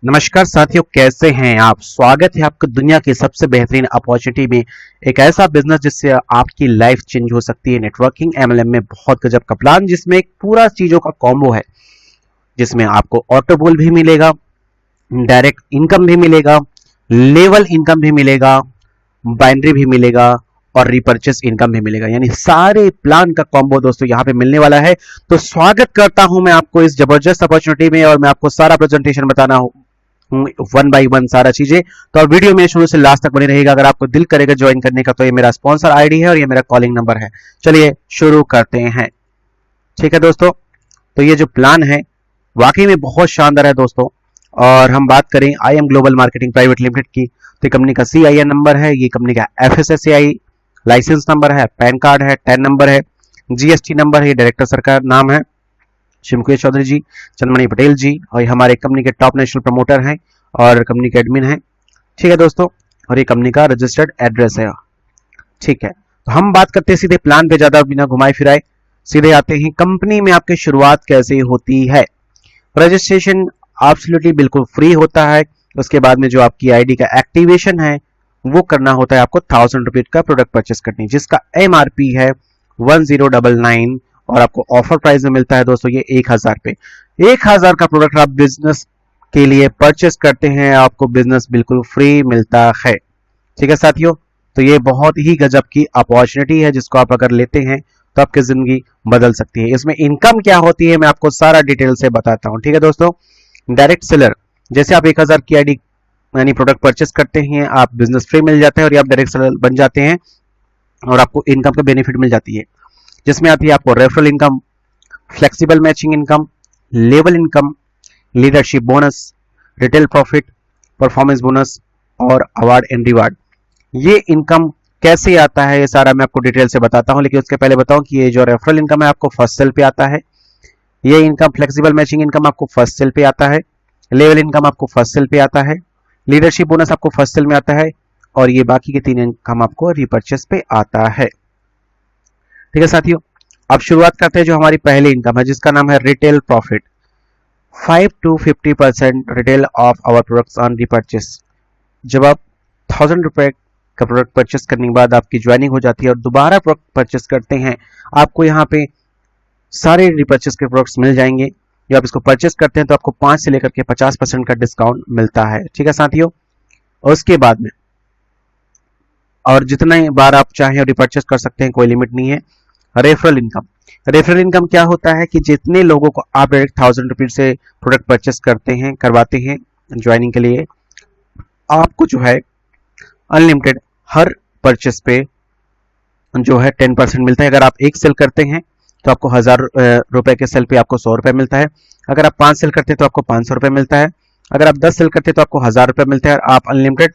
नमस्कार साथियों, कैसे हैं आप। स्वागत है आपका दुनिया की सबसे बेहतरीन अपॉर्चुनिटी में। एक ऐसा बिजनेस जिससे आपकी लाइफ चेंज हो सकती है। नेटवर्किंग एमएलएम में बहुत गजब का प्लान, जिसमें एक पूरा चीजों का कॉम्बो है, जिसमें आपको ऑटोबोल भी मिलेगा, डायरेक्ट इनकम भी मिलेगा, लेवल इनकम भी मिलेगा, बाइनरी भी मिलेगा और रिपर्चेस इनकम भी मिलेगा। यानी सारे प्लान का कॉम्बो दोस्तों यहाँ पे मिलने वाला है। तो स्वागत करता हूं मैं आपको इस जबरदस्त अपॉर्चुनिटी में, और मैं आपको सारा प्रेजेंटेशन बताना वन बाई वन सारा चीजें। तो आप वीडियो में शुरू से लास्ट तक बने रहेगा। अगर आपको दिल करेगा ज्वाइन करने का तो ये मेरा स्पॉन्सर आईडी है और ये मेरा कॉलिंग नंबर है। चलिए शुरू करते हैं। ठीक है दोस्तों, तो ये जो प्लान है वाकई में बहुत शानदार है दोस्तों। और हम बात करें I am global marketing private limited की, तो कंपनी का CIN नंबर है, ये कंपनी का FSSAI लाइसेंस नंबर है, पैन कार्ड है, टैन नंबर है, GST नंबर है, ये डायरेक्टर सर का नाम है शिवकुमार चौधरी जी, चंद्रमणि पटेल जी, और ये हमारे कंपनी के टॉप नेशनल प्रमोटर हैं और कंपनी के एडमिन हैं। ठीक है दोस्तों, और ये कंपनी का रजिस्टर्ड एड्रेस है। ठीक है, तो हम बात करते हैं सीधे प्लान पे, ज्यादा बिना घुमाए फिराए सीधे आते हैं। कंपनी में आपकी शुरुआत कैसे होती है। रजिस्ट्रेशन एब्सोल्युटली बिल्कुल फ्री होता है। उसके बाद में जो आपकी आईडी का एक्टिवेशन है वो करना होता है आपको 1000 रुपीज का प्रोडक्ट परचेस करनी, जिसका MRP है 1099 और आपको ऑफर प्राइस में मिलता है दोस्तों ये 1000 पे। 1000 का प्रोडक्ट आप बिजनेस के लिए परचेस करते हैं, आपको बिजनेस बिल्कुल फ्री मिलता है। ठीक है साथियों, तो ये बहुत ही गजब की अपॉर्चुनिटी है, जिसको आप अगर लेते हैं तो आपकी जिंदगी बदल सकती है। इसमें इनकम क्या होती है मैं आपको सारा डिटेल से बताता हूं। ठीक है दोस्तों, डायरेक्ट सेलर, जैसे आप 1000 की आईडी यानी प्रोडक्ट परचेस करते हैं, आप बिजनेस फ्री मिल जाता है और आप डायरेक्ट सेलर बन जाते हैं और आपको इनकम का बेनिफिट मिल जाती है, जिसमें आती है आपको referral income, flexible matching income, level income, leadership bonus, retail profit, performance bonus और अवार्ड एंड रिवार्ड। ये इनकम कैसे आता है ये सारा मैं आपको डिटेल से बताता हूं, लेकिन उसके पहले बताऊं कि ये जो रेफरल इनकम है आपको फर्स्ट सेल पे आता है, ये इनकम फ्लेक्सिबल मैचिंग इनकम आपको फर्स्ट सेल पे आता है, लेवल इनकम आपको फर्स्ट सेल पे आता है, लीडरशिप बोनस आपको फर्स्ट सेल में आता है, और ये बाकी के 3 इनकम आपको रिपर्चेस पे आता है। ठीक है साथियों, अब शुरुआत करते हैं जो हमारी पहली इनकम है, जिसका नाम है retail profit. 5 to 50% retail of our products on repurchase. जब आप 1000 रुपए का प्रोडक्ट परचेस करने के बाद आपकी ज्वाइनिंग हो जाती है और दोबारा प्रोडक्ट परचेस करते हैं, आपको यहाँ पे सारे रिपर्चेस के प्रोडक्ट्स मिल जाएंगे। जब आप इसको परचेस करते हैं तो आपको 5 से लेकर के 50% का डिस्काउंट मिलता है। ठीक है साथियों, और उसके बाद में और जितना बार आप चाहें रिपर्चेस कर सकते हैं, कोई लिमिट नहीं है। रेफरल इनकम, रेफरल इनकम क्या होता है कि जितने लोगों को आप डायरेक्ट 1000 रुपीज से प्रोडक्ट परचेस करवाते हैं ज्वाइनिंग के लिए, आपको जो है अनलिमिटेड हर परचेस पे जो है 10% मिलता है। अगर आप एक सेल करते हैं तो आपको 1000 रुपए के सेल पे आपको 100 रुपए मिलता है। अगर आप 5 सेल करते हैं तो आपको 500 रुपए मिलता है। अगर आप 10 सेल करते हैं तो आपको 1000 रुपए मिलता है। और आप अनलिमिटेड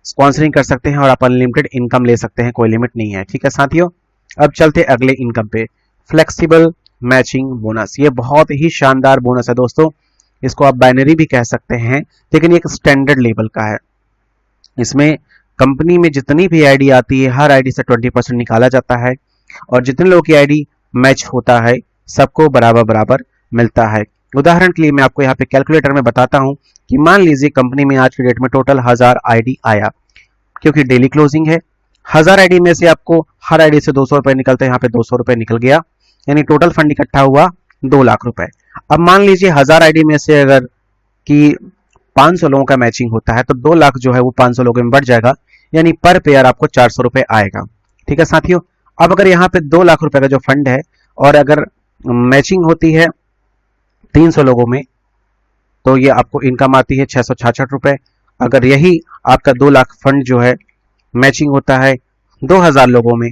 स्पॉन्सरिंग कर सकते हैं और आप अनलिमिटेड इनकम ले सकते हैं, कोई लिमिट नहीं है। ठीक है साथियों, अब चलते अगले इनकम पे, फ्लेक्सिबल मैचिंग बोनस। ये बहुत ही शानदार बोनस है दोस्तों, इसको आप बाइनरी भी कह सकते हैं, लेकिन ये एक स्टैंडर्ड लेवल का है। इसमें कंपनी में जितनी भी आईडी आती है हर आईडी से 20% निकाला जाता है, और जितने लोगों की आईडी मैच होता है सबको बराबर बराबर मिलता है। उदाहरण के लिए मैं आपको यहाँ पे कैलकुलेटर में बताता हूँ कि मान लीजिए कंपनी में आज की डेट में टोटल 1000 आईडी आया, क्योंकि डेली क्लोजिंग है। 1000 आईडी में से आपको हर आईडी से 200 रुपए निकलते हैं, यहाँ पे 200 रुपए निकल गया, यानी टोटल फंड इकट्ठा हुआ 2 लाख रुपए। अब मान लीजिए 1000 आईडी में से अगर कि 500 लोगों का मैचिंग होता है तो 2 लाख जो है वो 500 लोगों में बढ़ जाएगा, यानी पर पेयर आपको 400 रुपए आएगा। ठीक है साथियों, अब अगर यहाँ पे 2 लाख रुपए का जो फंड है और अगर मैचिंग होती है 300 लोगों में, तो ये आपको इनकम आती है 666 रुपए। अगर यही आपका 2 लाख फंड जो है मैचिंग होता है 2000 लोगों में,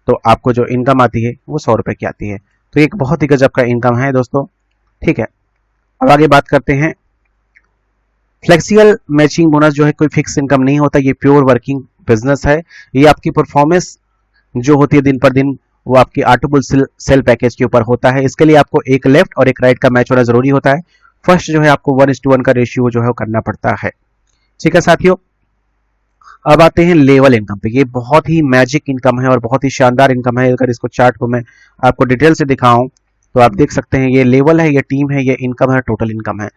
तो आपको जो इनकम आती है वो 100 रुपए की आती है। तो एक बहुत ही गजब का इनकम है दोस्तों। ठीक है, अब आगे बात करते हैं। फ्लेक्सिबल मैचिंग बोनस जो है कोई फिक्स इनकम नहीं होता, ये प्योर वर्किंग बिजनेस है। ये आपकी परफॉर्मेंस जो होती है दिन पर दिन वो आपकी ऑटोबुल सेल पैकेज के ऊपर होता है। इसके लिए आपको एक लेफ्ट और एक राइट का मैच होना जरूरी होता है। फर्स्ट जो है आपको 1:1 का रेशियो जो है वो करना पड़ता है। ठीक है साथियों, अब आते हैं लेवल इनकम पे। ये बहुत ही मैजिक इनकम है और बहुत ही शानदार इनकम है। अगर इसको चार्ट को मैं आपको डिटेल से दिखाऊं तो आप देख सकते हैं ये लेवल है, ये टीम है, ये इनकम है, टोटल इनकम है।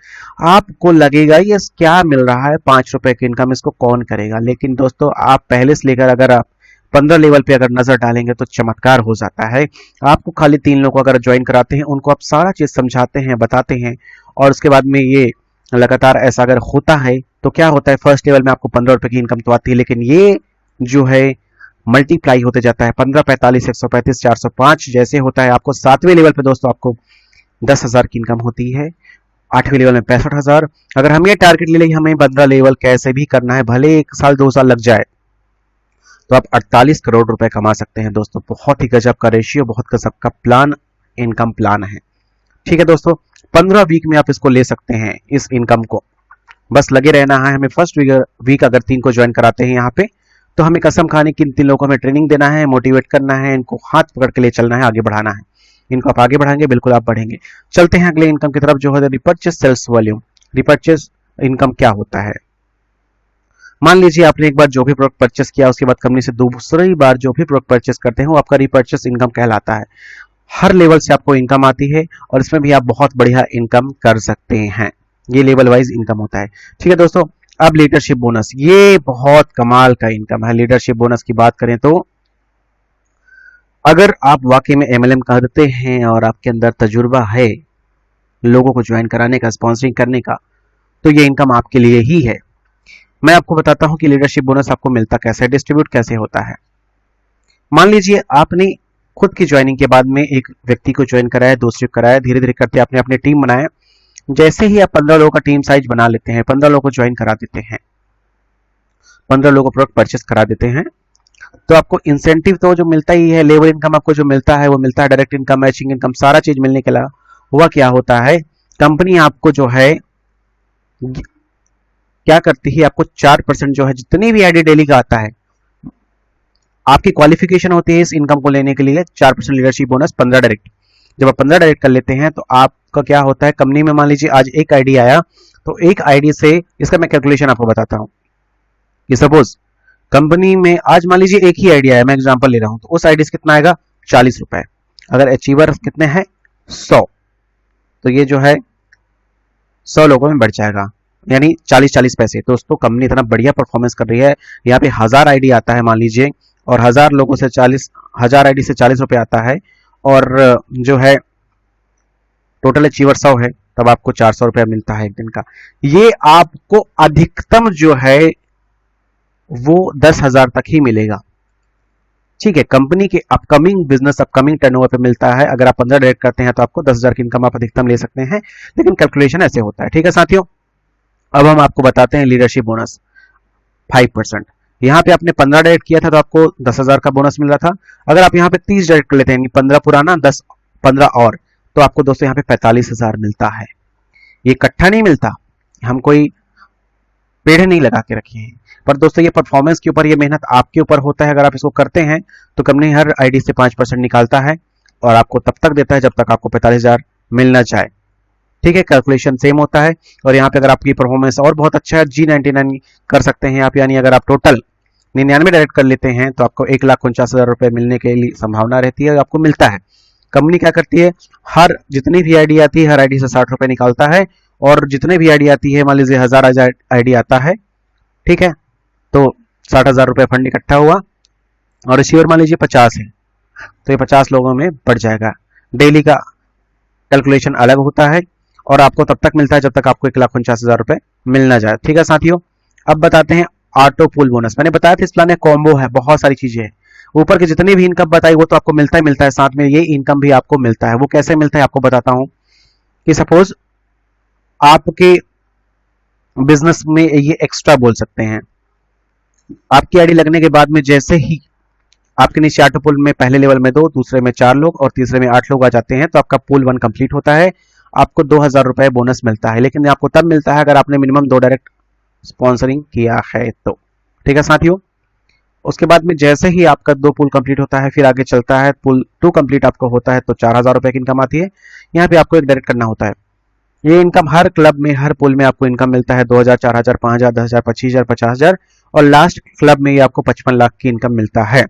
आपको लगेगा ये क्या मिल रहा है, 5 रुपए की इनकम, इसको कौन करेगा। लेकिन दोस्तों आप पहले से लेकर अगर आप 15 लेवल पे अगर नजर डालेंगे तो चमत्कार हो जाता है। आपको खाली 3 लोग अगर ज्वाइन कराते हैं, उनको आप सारा चीज समझाते हैं, बताते हैं, और उसके बाद में ये लगातार ऐसा अगर होता है तो क्या होता है, फर्स्ट लेवल में आपको 15 रुपए की इनकम तो आती है, लेकिन ये जो है मल्टीप्लाई होते जाता है, 15, 45, 135, 405 जैसे होता है। आपको 7वें लेवल पे दोस्तों आपको 10,000 की इनकम होती है, 8वें लेवल में 65,000। अगर हम ये टारगेट ले लें हमें 15 लेवल कैसे भी करना है, भले 1 साल 2 साल लग जाए, तो आप 48 करोड़ रुपए कमा सकते हैं दोस्तों। बहुत ही गजब का रेशियो, बहुत गजब का प्लान, इनकम प्लान है। ठीक है दोस्तों, 15 वीक में आप इसको ले सकते हैं, इस इनकम को। बस लगे रहना है हमें। फर्स्ट वीक अगर 3 को ज्वाइन कराते हैं यहाँ पे, तो हमें कसम खाने की इन 3 लोगों को हमें ट्रेनिंग देना है, मोटिवेट करना है, इनको हाथ पकड़ के ले चलना है, आगे बढ़ाना है। इनको आप आगे बढ़ाएंगे, बिल्कुल आप बढ़ेंगे। चलते हैं अगले इनकम की तरफ, जो है repurchase sales volume. Repurchase income क्या होता है? मान लीजिए आपने एक बार जो भी प्रोडक्ट परचेस किया, उसके बाद कंपनी से दूसरी बार जो भी प्रोडक्ट परचेस करते हैं, वो आपका रिपर्चेस इनकम कहलाता है। हर लेवल से आपको इनकम आती है, और इसमें भी आप बहुत बढ़िया इनकम कर सकते हैं। ये लेवल वाइज इनकम होता है। ठीक है दोस्तों, अब लीडरशिप बोनस, ये बहुत कमाल का इनकम है। लीडरशिप बोनस की बात करें तो अगर आप वाकई में एमएलएम करते हैं और आपके अंदर तजुर्बा है लोगों को ज्वाइन कराने का, स्पॉन्सरिंग करने का, तो ये इनकम आपके लिए ही है। मैं आपको बताता हूं कि लीडरशिप बोनस आपको मिलता कैसे, डिस्ट्रीब्यूट कैसे होता है। मान लीजिए आपने खुद की ज्वाइनिंग के बाद में एक व्यक्ति को ज्वाइन कराया, दूसरे को कराया, धीरे धीरे करते आपने अपनी टीम बनाया। जैसे ही आप 15 लोगों का टीम साइज बना लेते हैं, 15 लोगों को ज्वाइन करा देते हैं, 15 लोगों को प्रोडक्ट परचेस करा देते हैं, तो आपको इंसेंटिव तो जो मिलता ही है, लेबर इनकम आपको जो मिलता है वो मिलता है, डायरेक्ट इनकम, मैचिंग इनकम, सारा चीज मिलने के अलावा हुआ क्या होता है, कंपनी आपको जो है क्या करती है, आपको 4% जो है जितनी भी आईडी डेली का आता है, आपकी क्वालिफिकेशन होती है इस इनकम को लेने के लिए 4% लीडरशिप बोनस, 15 डायरेक्ट। जब आप 15 डायरेक्ट कर लेते हैं तो आपका क्या होता है, कंपनी में मान लीजिए आज एक आईडी आया, तो एक आईडी से, इसका मैं कैलकुलेशन आपको बताता हूं कि सपोज कंपनी में आज मान लीजिए एक ही आईडी आया, मैं एग्जांपल ले रहा हूं, तो उस आईडी से कितना आएगा, 40 रुपए। अगर अचीवर कितने हैं, 100, तो ये जो है 100 लोगों में बढ़ जाएगा, यानी 40-40 पैसे। दोस्तों कंपनी इतना बढ़िया परफॉर्मेंस कर रही है। यहाँ पे 1000 आईडी आता है मान लीजिए, और 1000 लोगों से 1000 आईडी से 40 रुपए आता है, और जो है टोटल अचीवर 100 है, तब आपको 400 रुपया मिलता है एक दिन का। ये आपको अधिकतम जो है वो 10,000 तक ही मिलेगा। ठीक है, कंपनी के अपकमिंग बिजनेस, अपकमिंग टर्नओवर पे मिलता है। अगर आप 15 डायरेक्ट करते हैं तो आपको 10,000 की इनकम आप अधिकतम ले सकते हैं, लेकिन कैलकुलेशन ऐसे होता है। ठीक है साथियों, अब हम आपको बताते हैं लीडरशिप बोनस 5%। यहाँ पे आपने 15 डायरेक्ट किया था तो आपको 10,000 का बोनस मिल रहा था। अगर आप यहाँ पे 30 डायरेक्ट कर लेते हैं, 15 पुराना 10 15 और, तो आपको दोस्तों यहाँ पे 45,000 मिलता है। ये इकट्ठा नहीं मिलता, हम कोई पेड़ नहीं लगा के रखे हैं, पर दोस्तों ये परफॉर्मेंस के ऊपर, ये मेहनत आपके ऊपर होता है। अगर आप इसको करते हैं तो कंपनी हर आईडी से 5% निकालता है, और आपको तब तक देता है जब तक आपको 45,000 मिलना चाहे। ठीक है, कैलकुलेशन सेम होता है। और यहाँ पे अगर आपकी परफॉर्मेंस और बहुत अच्छा है, G99 कर सकते हैं आप, यानी अगर आप टोटल 99 डायरेक्ट कर लेते हैं तो आपको 1,49,000 रुपए मिलने के लिए संभावना रहती है, आपको मिलता है। कंपनी क्या करती है, हर जितनी भी आईडी आती है, हर आईडी से 60 रुपए निकालता है, और जितने भी आईडी आती है, मान लीजिए 1000 आईडी आता है, ठीक है, तो 60,000 रुपए फंड इकट्ठा हुआ, और रिसीवर मान लीजिए 50 है, तो ये 50 लोगों में बढ़ जाएगा। डेली का कैलकुलेशन अलग होता है, और आपको तब तक मिलता है जब तक आपको 1,49,000 रुपए मिलना जाए। ठीक है साथियों, अब बताते हैं ऑटो पुल बोनस। मैंने बताया था इस प्लान में कॉम्बो है, बहुत सारी चीजें हैं। ऊपर के जितनी भी इनकम बताई वो तो आपको मिलता ही मिलता है, साथ में ये इनकम भी आपको मिलता है। वो कैसे मिलता है आपको बताता हूं कि सपोज आपके बिजनेस में ये एक्स्ट्रा बोल सकते हैं, आपकी आईडी लगने के बाद में जैसे ही आपके नीचे ऑटो पुल में पहले लेवल में 2, दूसरे में 4 लोग और तीसरे में 8 लोग आ जाते हैं, तो आपका पुल 1 कंप्लीट होता है, आपको 2,000 रुपए बोनस मिलता है। लेकिन आपको तब मिलता है अगर आपने मिनिमम 2 डायरेक्ट स्पॉन्सरिंग किया है तो। ठीक है साथियों, उसके बाद में जैसे ही आपका 2 पुल कंप्लीट होता है, फिर आगे चलता है, पुल 2 कंप्लीट आपको होता है तो 4,000 रुपए की इनकम आती है। यहाँ पे आपको एक डायरेक्ट करना होता है। ये इनकम हर क्लब में, हर पुल में आपको इनकम मिलता है 2,000, 4,000, 5,000, 10,000, 25,000, 50,000, और लास्ट क्लब में ये आपको 55 लाख की इनकम मिलता है।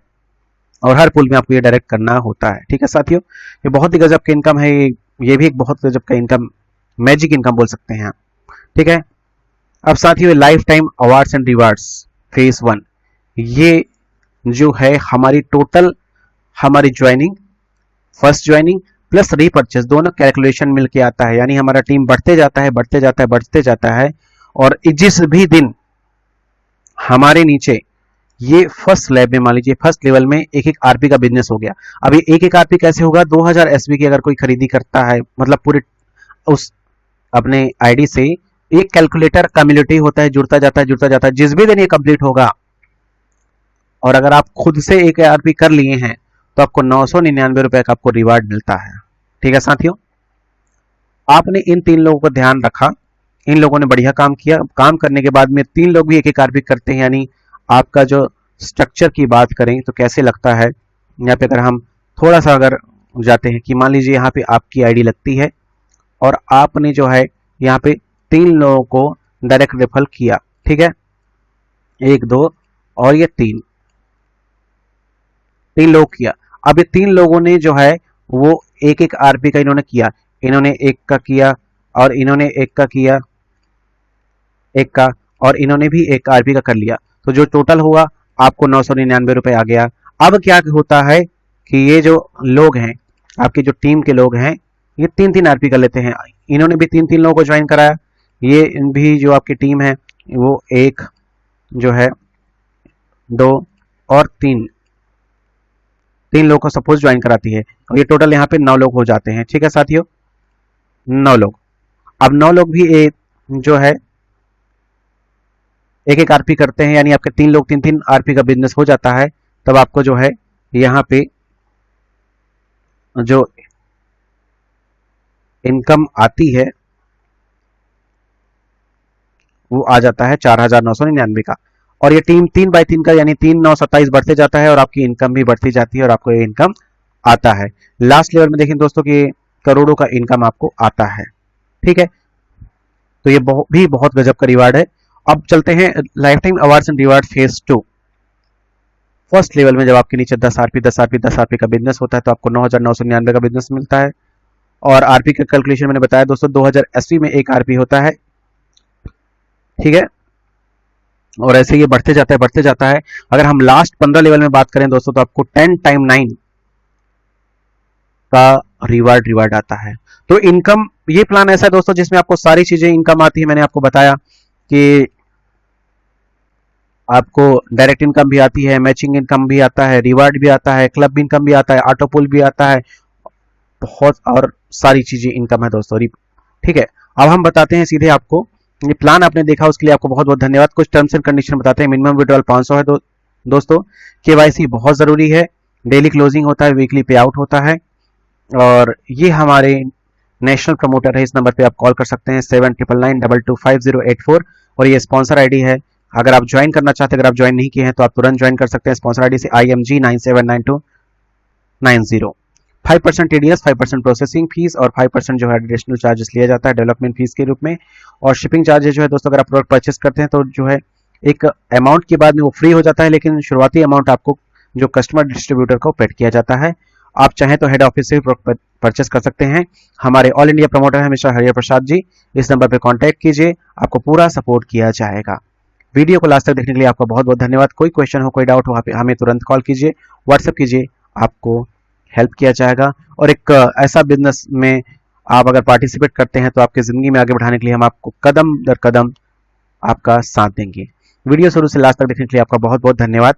और हर पुल में आपको ये डायरेक्ट करना होता है। ठीक है साथियों, ये बहुत ही गजब का इनकम है, ये भी एक बहुत गजब का इनकम, मैजिक इनकम बोल सकते हैं आप। ठीक है, अब साथियों life time awards and rewards phase 1, ये जो है हमारी टोटल हमारी ज्वाइनिंग, फर्स्ट ज्वाइनिंग प्लस रीपरचेस दोनों कैलकुलेशन मिलके आता है। यानी हमारा टीम बढ़ते जाता है बढ़ते जाता है बढ़ते जाता है, और जिस भी दिन हमारे नीचे ये फर्स्ट लैब में, मान लीजिए फर्स्ट लेवल में एक एक आरपी का बिजनेस हो गया। अब ये एक एक आरपी कैसे होगा, 2000 एसबी की अगर कोई खरीदी करता है, मतलब पूरे उस अपने आईडी से एक कैलकुलेटर कम्युनिटी होता है, जुड़ता जाता है जुड़ता जाता है। जिस भी दिन ये कंप्लीट होगा, और अगर आप खुद से एक आरपी कर लिए हैं तो आपको 999 रुपए का आपको रिवार्ड मिलता है। ठीक है साथियों, आपने इन 3 लोगों को ध्यान रखा, इन लोगों ने बढ़िया काम किया। काम करने के बाद में 3 लोग भी एक एक आरपी करते हैं। यानी आपका जो स्ट्रक्चर की बात करें तो कैसे लगता है, यहाँ पे अगर हम थोड़ा सा अगर जाते हैं कि मान लीजिए यहाँ पे आपकी आईडी लगती है और आपने जो है यहाँ पे 3 लोगों को डायरेक्ट रेफर किया। ठीक है, 1 2 और ये 3 लोग किया। अब ये 3 लोगों ने जो है वो एक एक आरपी का इन्होंने किया, इन्होंने एक का किया और इन्होंने एक का किया, एक का, और इन्होंने भी एक आरपी का कर लिया। तो जो टोटल हुआ आपको 999 रुपए आ गया। अब क्या होता है कि ये जो लोग हैं, आपकी जो टीम के लोग हैं, ये 3 आरपी कर लेते हैं। इन्होंने भी 3 लोगों को ज्वाइन कराया, ये भी जो आपकी टीम है वो 1 जो है 2 और 3 लोग को सपोज ज्वाइन कराती है, और ये टोटल यहाँ पे 9 लोग हो जाते हैं। ठीक है साथियों, 9 लोग। अब 9 लोग भी जो है एक एक आरपी करते हैं, यानी आपके 3 लोग 3 आरपी का बिजनेस हो जाता है। तब आपको जो है यहाँ पे जो इनकम आती है वो आ जाता है 4999 का। और ये टीम 3x3 का, यानी 3 9 27 बढ़ते जाता है और आपकी इनकम भी बढ़ती जाती है और आपको ये इनकम आता है। लास्ट लेवल में देखें दोस्तों कि करोड़ों का इनकम आपको आता है। ठीक है, तो ये भी बहुत गजब का रिवार्ड है। अब चलते हैं life time awards and reward phase 2। First level में जब आपके नीचे 10 आरपी 10 आरपी 10 आरपी का बिजनेस होता है तो आपको 9999 का बिजनेस मिलता है। और आरपी का कैलकुलेशन मैंने बताया दोस्तों, 2000 एसपी में एक आरपी होता है। ठीक है, और ऐसे ये बढ़ते जाता है बढ़ते जाता है। अगर हम लास्ट 15 लेवल में बात करें दोस्तों तो आपको 10 टाइम 9 का रिवार्ड आता है। तो इनकम, ये प्लान ऐसा है दोस्तों जिसमें आपको सारी चीजें इनकम आती है। मैंने आपको बताया कि आपको डायरेक्ट इनकम भी आती है, मैचिंग इनकम भी आता है, रिवार्ड भी आता है, क्लब इनकम भी आता है, ऑटो पुल भी आता है, बहुत और सारी चीजें इनकम है दोस्तों। ठीक है, अब हम बताते हैं सीधे आपको, ये प्लान आपने देखा उसके लिए आपको बहुत बहुत धन्यवाद। कुछ टर्म्स एंड कंडीशन बताते हैं। मिनिमम विड्रॉल 500 है दोस्तों, केवाईसी बहुत जरूरी है, डेली क्लोजिंग होता है, वीकली पे आउट होता है, और ये हमारे नेशनल प्रमोटर है। इस नंबर पे आप कॉल कर सकते हैं 7999225084, और ये स्पॉन्सर आईडी है। अगर आप ज्वाइन करना चाहते हैं, अगर आप ज्वाइन नहीं किए हैं तो आप तुरंत ज्वाइन कर सकते हैं स्पॉन्सर आईडी से, IMG979290। 5% टीडीएस, 5% प्रोसेसिंग फीस और 5% जो है एडिशनल चार्जेस लिया जाता है डेवलपमेंट फीस के रूप में। और शिपिंग चार्जेस जो है दोस्तों, अगर आप प्रोडक्ट परचेस करते हैं तो जो है एक अमाउंट के बाद में वो फ्री हो जाता है, लेकिन शुरुआती अमाउंट आपको जो कस्टमर डिस्ट्रीब्यूटर को पेड किया जाता है। आप चाहें तो हेड ऑफिस से भी परचेस कर सकते हैं। हमारे ऑल इंडिया प्रमोटर है मिस्टर हरियर प्रसाद जी, इस नंबर पर कॉन्टैक्ट कीजिए, आपको पूरा सपोर्ट किया जाएगा। वीडियो को लास्ट तक देखने के लिए आपका बहुत बहुत धन्यवाद। कोई क्वेश्चन हो, कोई डाउट हो, हमें तुरंत कॉल कीजिए, व्हाट्सएप कीजिए, आपको हेल्प किया जाएगा। और एक ऐसा बिजनेस में आप अगर पार्टिसिपेट करते हैं तो आपकी जिंदगी में आगे बढ़ाने के लिए हम आपको कदम दर कदम आपका साथ देंगे। वीडियो शुरू से लास्ट तक देखने के लिए आपका बहुत बहुत धन्यवाद।